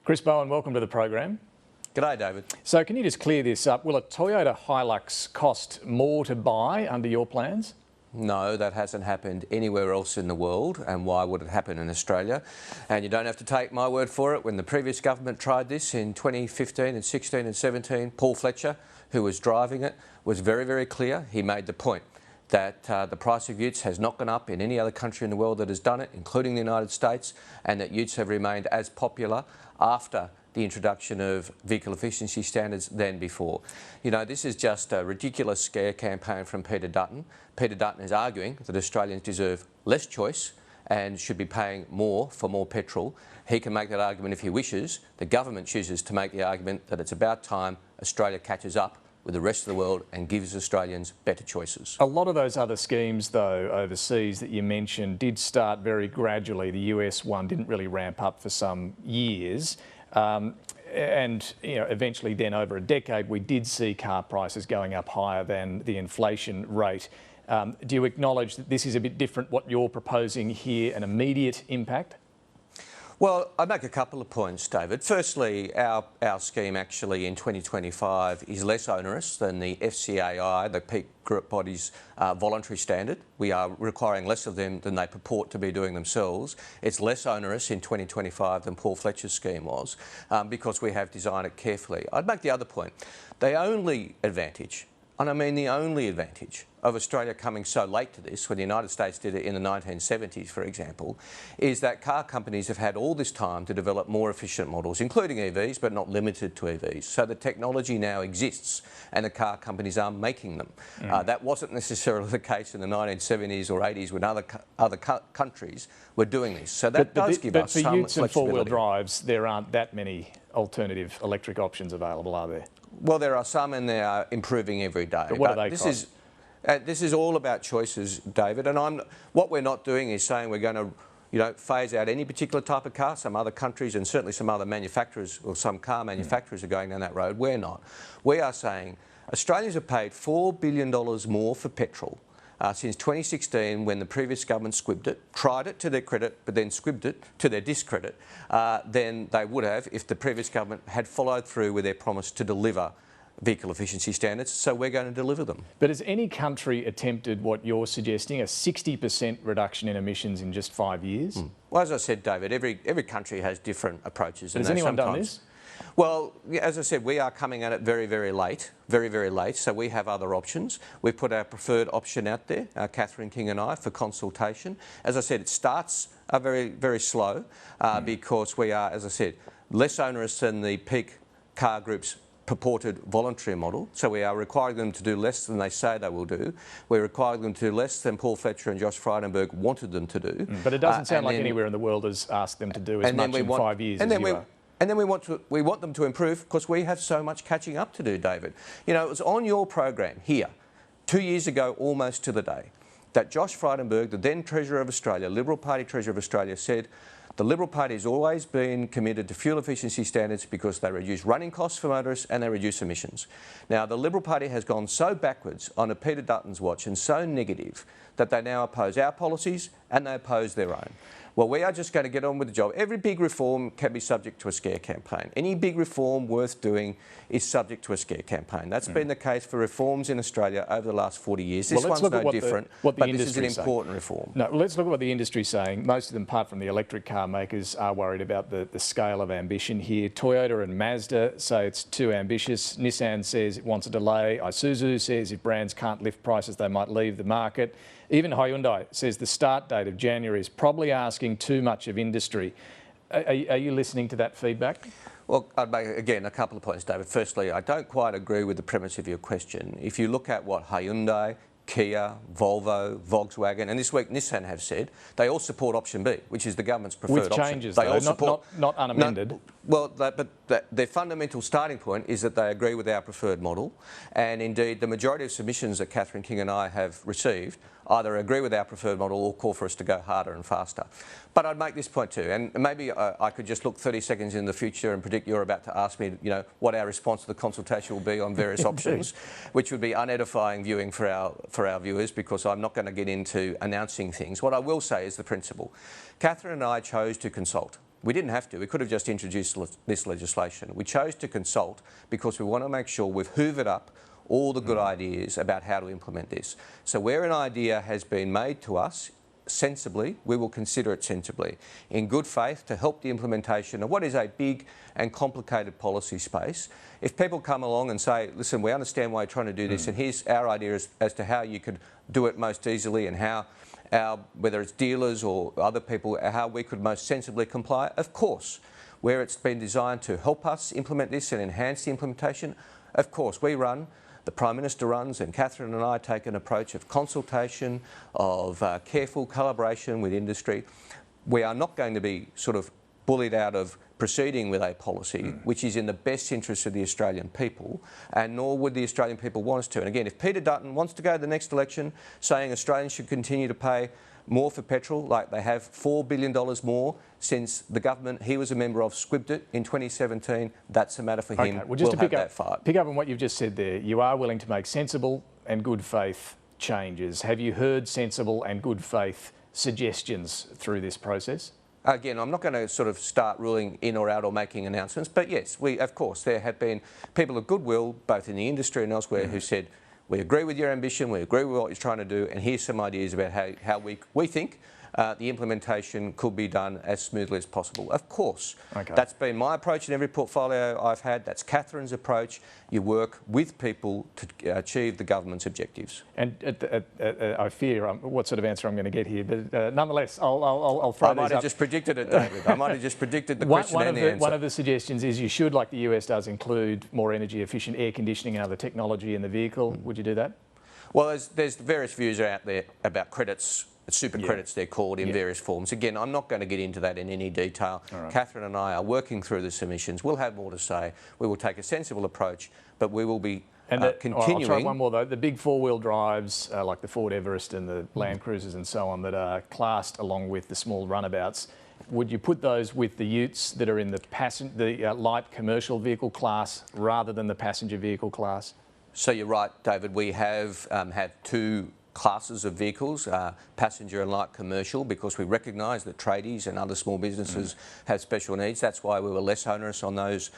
Chris Bowen, welcome to the program. G'day, David. So can you just clear this up? Will a Toyota Hilux cost more to buy under your plans? No, that hasn't happened anywhere else in the world, and why would it happen in Australia? And you don't have to take my word for it. When the previous government tried this in 2015 and 16 and 17, Paul Fletcher, who was driving it, was very, very clear. He made the point that the price of utes has not gone up in any other country in the world that has done it, including the United States, and that utes have remained as popular after the introduction of vehicle efficiency standards than before. You know, this is just a ridiculous scare campaign from Peter Dutton. Peter Dutton is arguing that Australians deserve less choice and should be paying more for more petrol. He can make that argument if he wishes. The government chooses to make the argument that it's about time Australia catches up with the rest of the world and gives Australians better choices. A lot of those other schemes, though, overseas that you mentioned did start very gradually. The US one didn't really ramp up for some years. And eventually then over a decade we did see car prices going up higher than the inflation rate. Do you acknowledge that this is a bit different, what you're proposing here, an immediate impact? Well, I'd make a couple of points, David. Firstly, our scheme actually in 2025 is less onerous than the FCAI, the peak group body's voluntary standard. We are requiring less of them than they purport to be doing themselves. It's less onerous in 2025 than Paul Fletcher's scheme was because we have designed it carefully. I'd make the other point. The only advantage, and I mean the only advantage, of Australia coming so late to this, when the United States did it in the 1970s, for example, is that car companies have had all this time to develop more efficient models, including EVs, but not limited to EVs. So the technology now exists and the car companies are making them. That wasn't necessarily the case in the 1970s or 80s when other countries were doing this. So that does give us some flexibility. But for utes and four-wheel drives, there aren't that many alternative electric options available, are there? Well, there are some and they are improving every day. But what do they cost? This is all about choices, David, and what we're not doing is saying we're going to phase out any particular type of car. Some other countries and certainly some other manufacturers or some car manufacturers are going down that road. We're not. We are saying Australians have paid $4 billion more for petrol since 2016 when the previous government squibbed it, tried it to their credit, but then squibbed it to their discredit, than they would have if the previous government had followed through with their promise to deliver vehicle efficiency standards, so we're going to deliver them. But has any country attempted what you're suggesting, a 60% reduction in emissions in just 5 years? Well, as I said, David, every country has different approaches. Has anyone done this? Well, as I said, we are coming at it very, very late, so we have other options. We've put our preferred option out there, Catherine King and I, for consultation. As I said, it starts very, very slow because we are, as I said, less onerous than the peak car group's purported voluntary model, so we are requiring them to do less than they say they will do. We're requiring them to do less than Paul Fletcher and Josh Frydenberg wanted them to do. But it doesn't sound like anywhere in the world has asked them to do as much in 5 years as you are. And then we want them to improve because we have so much catching up to do, David. You know, it was on your program here 2 years ago, almost to the day, that Josh Frydenberg, the then Treasurer of Australia, Liberal Party Treasurer of Australia, said the Liberal Party has always been committed to fuel efficiency standards because they reduce running costs for motorists and they reduce emissions. Now, the Liberal Party has gone so backwards on Peter Dutton's watch and so negative that they now oppose our policies and they oppose their own. Well, we are just going to get on with the job. Every big reform can be subject to a scare campaign. Any big reform worth doing is subject to a scare campaign. That's been the case for reforms in Australia over the last 40 years. This one's no different, but this is an important reform. No, let's look at what the industry's saying. Most of them, apart from the electric car makers, are worried about the scale of ambition here. Toyota and Mazda say it's too ambitious. Nissan says it wants a delay. Isuzu says if brands can't lift prices, they might leave the market. Even Hyundai says the start date of January is probably asking too much of industry. Are you listening to that feedback? Well, I'd make, again, a couple of points, David. Firstly, I don't quite agree with the premise of your question. If you look at what Hyundai, Kia, Volvo, Volkswagen, and this week Nissan have said, they all support option B, which is the government's preferred option. With changes, though, not unamended. No, well, but their fundamental starting point is that they agree with our preferred model, and indeed the majority of submissions that Catherine King and I have received either agree with our preferred model or call for us to go harder and faster. But I'd make this point too, and maybe I could just look 30 seconds in the future and predict you're about to ask me, what our response to the consultation will be on various options, which would be unedifying viewing for our viewers because I'm not going to get into announcing things. What I will say is the principle. Catherine and I chose to consult. We didn't have to. We could have just introduced this legislation. We chose to consult because we want to make sure we've hoovered up all the good ideas about how to implement this. So where an idea has been made to us sensibly, we will consider it sensibly, in good faith, to help the implementation of what is a big and complicated policy space. If people come along and say, listen, we understand why you're trying to do this, and here's our idea as to how you could do it most easily, and how whether it's dealers or other people, how we could most sensibly comply, of course. Where it's been designed to help us implement this and enhance the implementation, of course, the Prime Minister runs, and Catherine and I take an approach of consultation, of careful collaboration with industry. We are not going to be sort of bullied out of proceeding with a policy which is in the best interest of the Australian people, and nor would the Australian people want us to. And again, if Peter Dutton wants to go to the next election saying Australians should continue to pay more for petrol, like they have $4 billion more since the government he was a member of squibbed it in 2017, that's a matter for him. Okay, well, just to pick up on what you've just said there, you are willing to make sensible and good faith changes. Have you heard sensible and good faith suggestions through this process? Again, I'm not going to sort of start ruling in or out or making announcements, but yes, of course, there have been people of goodwill, both in the industry and elsewhere, who said, we agree with your ambition, we agree with what you're trying to do, and here's some ideas about how we think the implementation could be done as smoothly as possible. Of course, that's been my approach in every portfolio I've had. That's Catherine's approach. You work with people to achieve the government's objectives. And I fear what sort of answer I'm going to get here, but nonetheless, I'll throw I might have just predicted it, David. I might have just predicted the question and the answer. One of the suggestions is you should, like the US does, include more energy efficient air conditioning and other technology in the vehicle. Would you do that? Well, there's various views out there about credits. Super credits, they're called, in various forms. Again, I'm not going to get into that in any detail. Catherine and I are working through the submissions. We'll have more to say. We will take a sensible approach, but we will be continuing. I'll try one more though. The big four-wheel drives, like the Ford Everest and the Land Cruisers and so on, that are classed along with the small runabouts, would you put those with the utes that are in the light commercial vehicle class rather than the passenger vehicle class? So you're right, David. We have two classes of vehicles, passenger and light commercial, because we recognise that tradies and other small businesses have special needs. That's why we were less onerous on those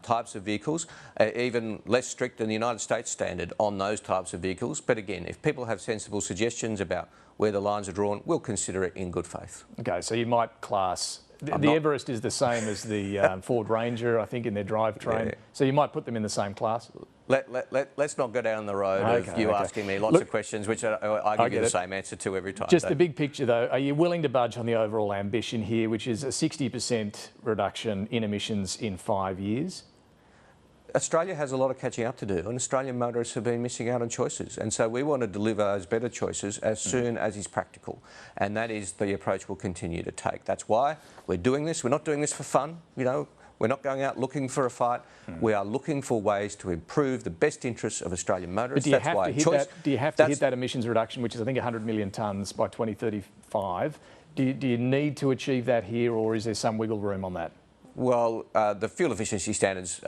types of vehicles, even less strict than the United States standard on those types of vehicles. But again, if people have sensible suggestions about where the lines are drawn, we'll consider it in good faith. Okay, so you might class... The Everest is the same as the Ford Ranger, I think, in their drivetrain. Yeah. So you might put them in the same class? Let's not go down the road of you asking me lots of questions, which I give you the same answer to every time. Just the big picture, though. Are you willing to budge on the overall ambition here, which is a 60% reduction in emissions in 5 years? Australia has a lot of catching up to do, and Australian motorists have been missing out on choices, and so we want to deliver those better choices as soon as is practical, and that is the approach we'll continue to take. That's why we're doing this. We're not doing this for fun, you know. We're not going out looking for a fight. We are looking for ways to improve the best interests of Australian motorists. But do you have to hit that emissions reduction, which is I think 100 million tonnes by 2035? Do you need to achieve that here, or is there some wiggle room on that? Well, the fuel efficiency standards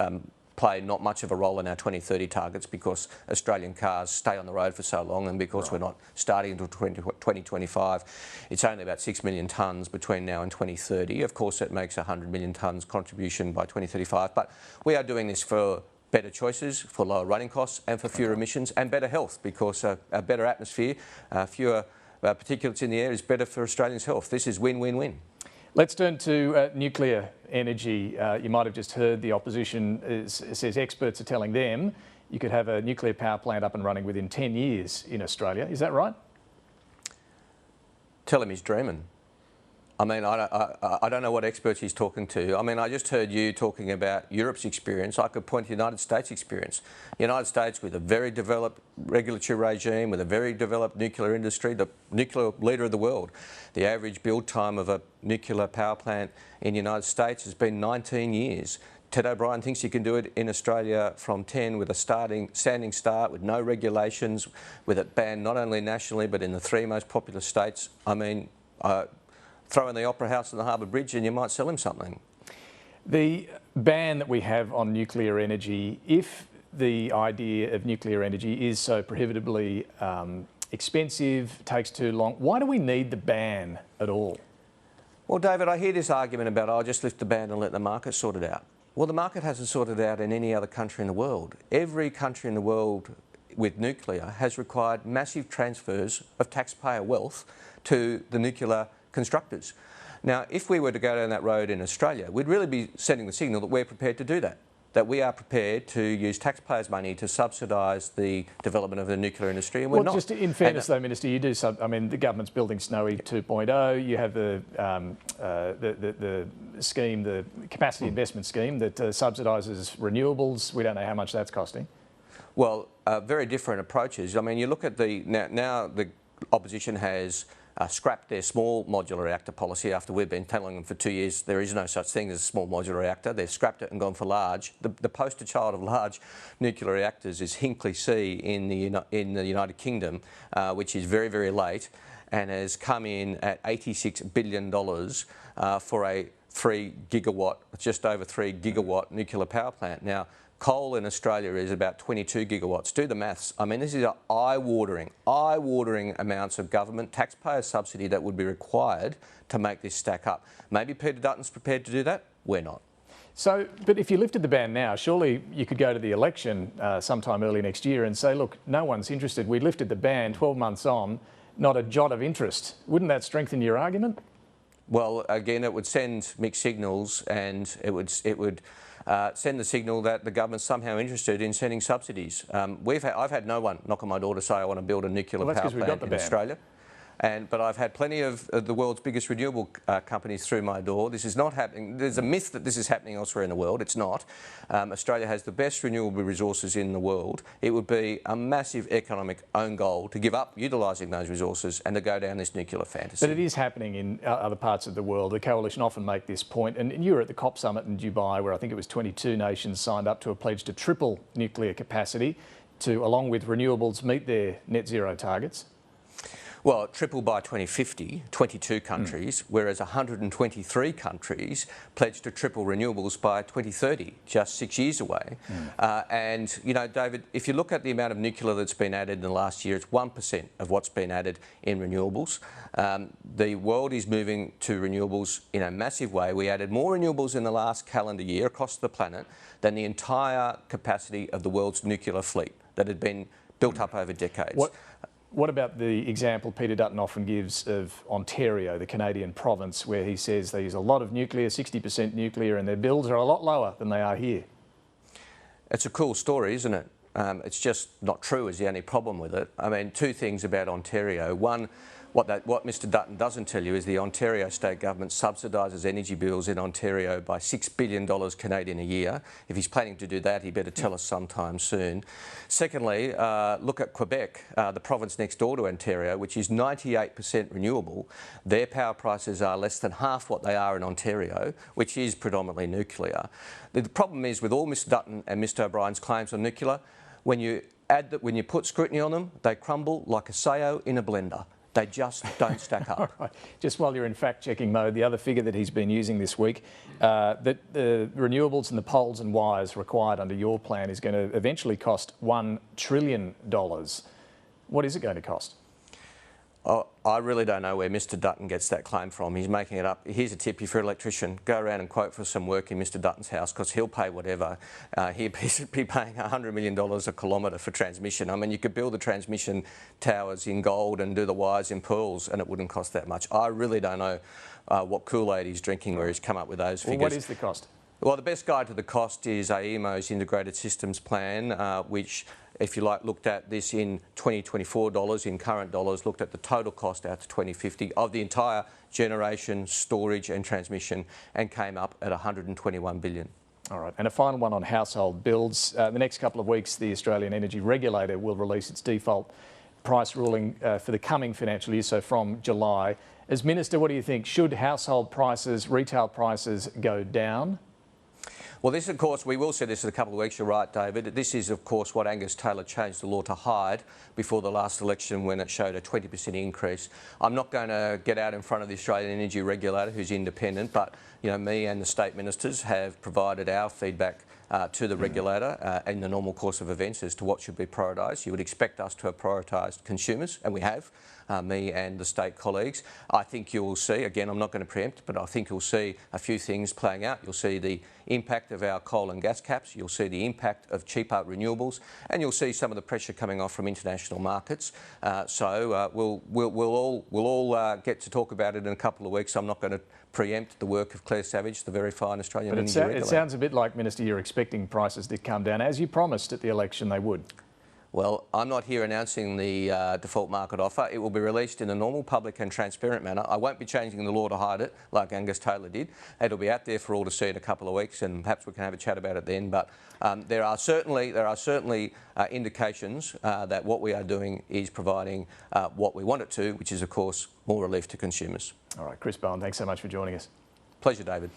play not much of a role in our 2030 targets because Australian cars stay on the road for so long, and because we're not starting until 2025, it's only about 6 million tonnes between now and 2030. Of course, it makes 100 million tonnes contribution by 2035, but we are doing this for better choices, for lower running costs and for fewer emissions and better health, because a better atmosphere, fewer particulates in the air is better for Australians' health. This is win-win-win. Let's turn to nuclear energy. You might have just heard the opposition says experts are telling them you could have a nuclear power plant up and running within 10 years in Australia. Is that right? Tell him he's dreaming. I mean, I don't know what experts he's talking to. I mean, I just heard you talking about Europe's experience. I could point to the United States' experience. The United States, with a very developed regulatory regime, with a very developed nuclear industry, the nuclear leader of the world. The average build time of a nuclear power plant in the United States has been 19 years. Ted O'Brien thinks you can do it in Australia from 10 with a standing start, with no regulations, with it banned not only nationally but in the 3 most popular states. I mean, throw in the Opera House and the Harbour Bridge and you might sell him something. The ban that we have on nuclear energy, if the idea of nuclear energy is so prohibitively expensive, takes too long, why do we need the ban at all? Well, David, I hear this argument about, oh, just lift the ban and let the market sort it out. Well, the market hasn't sorted it out in any other country in the world. Every country in the world with nuclear has required massive transfers of taxpayer wealth to the nuclear constructors. Now, if we were to go down that road in Australia, we'd really be sending the signal that we're prepared to do that we are prepared to use taxpayers' money to subsidise the development of the nuclear industry, and we're not. Just in fairness, though, Minister, you do. I mean, the government's building Snowy 2.0. You have the scheme, the capacity investment scheme that subsidises renewables. We don't know how much that's costing. Well, very different approaches. I mean, you look at now the opposition has scrapped their small modular reactor policy after we've been telling them for 2 years there is no such thing as a small modular reactor. They've scrapped it and gone for large. The poster child of large nuclear reactors is Hinkley C in the United Kingdom, which is very, very late and has come in at $86 billion for a 3 gigawatt, just over 3 gigawatt nuclear power plant. Now, coal in Australia is about 22 gigawatts. Do the maths. I mean, this is eye-watering amounts of government taxpayer subsidy that would be required to make this stack up. Maybe Peter Dutton's prepared to do that. We're not. So, but if you lifted the ban now, surely you could go to the election sometime early next year and say, look, no one's interested. We lifted the ban 12 months on, not a jot of interest. Wouldn't that strengthen your argument? Well, again, it would send mixed signals, and it would send the signal that the government's somehow interested in sending subsidies. I've had no one knock on my door to say I want to build a nuclear power plant in Australia. But I've had plenty of the world's biggest renewable companies through my door. This is not happening. There's a myth that this is happening elsewhere in the world. It's not. Australia has the best renewable resources in the world. It would be a massive economic own goal to give up utilising those resources and to go down this nuclear fantasy. But it is happening in other parts of the world. The Coalition often make this point. And you were at the COP summit in Dubai, where I think it was 22 nations signed up to a pledge to triple nuclear capacity to, along with renewables, meet their net zero targets. Well, triple by 2050, 22 countries, whereas 123 countries pledged to triple renewables by 2030, just 6 years away. And, you know, David, if you look at the amount of nuclear that's been added in the last year, it's 1% of what's been added in renewables. The world is moving to renewables in a massive way. We added more renewables in the last calendar year across the planet than the entire capacity of the world's nuclear fleet that had been built up over decades. What about the example Peter Dutton often gives of Ontario, the Canadian province, where he says they use a lot of nuclear, 60% nuclear, and their bills are a lot lower than they are here? It's a cool story, isn't it? It's just not true is the only problem with it. I mean, two things about Ontario. One, what Mr Dutton doesn't tell you is the Ontario state government subsidises energy bills in Ontario by $6 billion Canadian a year. If he's planning to do that, he better tell us sometime soon. Secondly, look at Quebec, the province next door to Ontario, which is 98% renewable. Their power prices are less than half what they are in Ontario, which is predominantly nuclear. The problem is with all Mr Dutton and Mr O'Brien's claims on nuclear, when you put scrutiny on them, they crumble like a sayo in a blender. They just don't stack up. Right. Just while you're in fact-checking mode, the other figure that he's been using this week, that the renewables and the poles and wires required under your plan is going to eventually cost $1 trillion. What is it going to cost? I really don't know where Mr Dutton gets that claim from. He's making it up. Here's a tip: if you're an electrician, go around and quote for some work in Mr Dutton's house, because he'll pay whatever. He'd be paying $100 million a kilometre for transmission. I mean, you could build the transmission towers in gold and do the wires in pearls and it wouldn't cost that much. I really don't know what Kool-Aid he's drinking where he's come up with those figures. Well, what is the cost? Well, the best guide to the cost is AEMO's Integrated Systems Plan, which, if you like, looked at this in 2024 dollars, in current dollars, looked at the total cost out to 2050 of the entire generation, storage and transmission, and came up at $121 billion. All right, and a final one on household bills. The next couple of weeks, the Australian Energy Regulator will release its default price ruling for the coming financial year, so from July. As Minister, what do you think? Should household prices, retail prices go down? Well, this, of course, we will see this in a couple of weeks. You're right, David. This is, of course, what Angus Taylor changed the law to hide before the last election when it showed a 20% increase. I'm not going to get out in front of the Australian Energy Regulator, who's independent, but me and the state ministers have provided our feedback to the regulator in the normal course of events as to what should be prioritised. You would expect us to have prioritised consumers, and we have, me and the state colleagues. I think you will see, again, I'm not going to preempt, but I think you'll see a few things playing out. You'll see the impact of our coal and gas caps, you'll see the impact of cheaper renewables, and you'll see some of the pressure coming off from international markets. We'll all get to talk about it in a couple of weeks. I'm not going to preempt the work of Claire Savage, the very fine Australian energy regulator. It sounds a bit like, Minister, you're expecting prices to come down, as you promised at the election they would. Well, I'm not here announcing the default market offer. It will be released in a normal, public and transparent manner. I won't be changing the law to hide it like Angus Taylor did. It'll be out there for all to see in a couple of weeks, and perhaps we can have a chat about it then. But there are certainly indications that what we are doing is providing what we want it to, which is, of course, more relief to consumers. All right, Chris Bowen, thanks so much for joining us. Pleasure, David.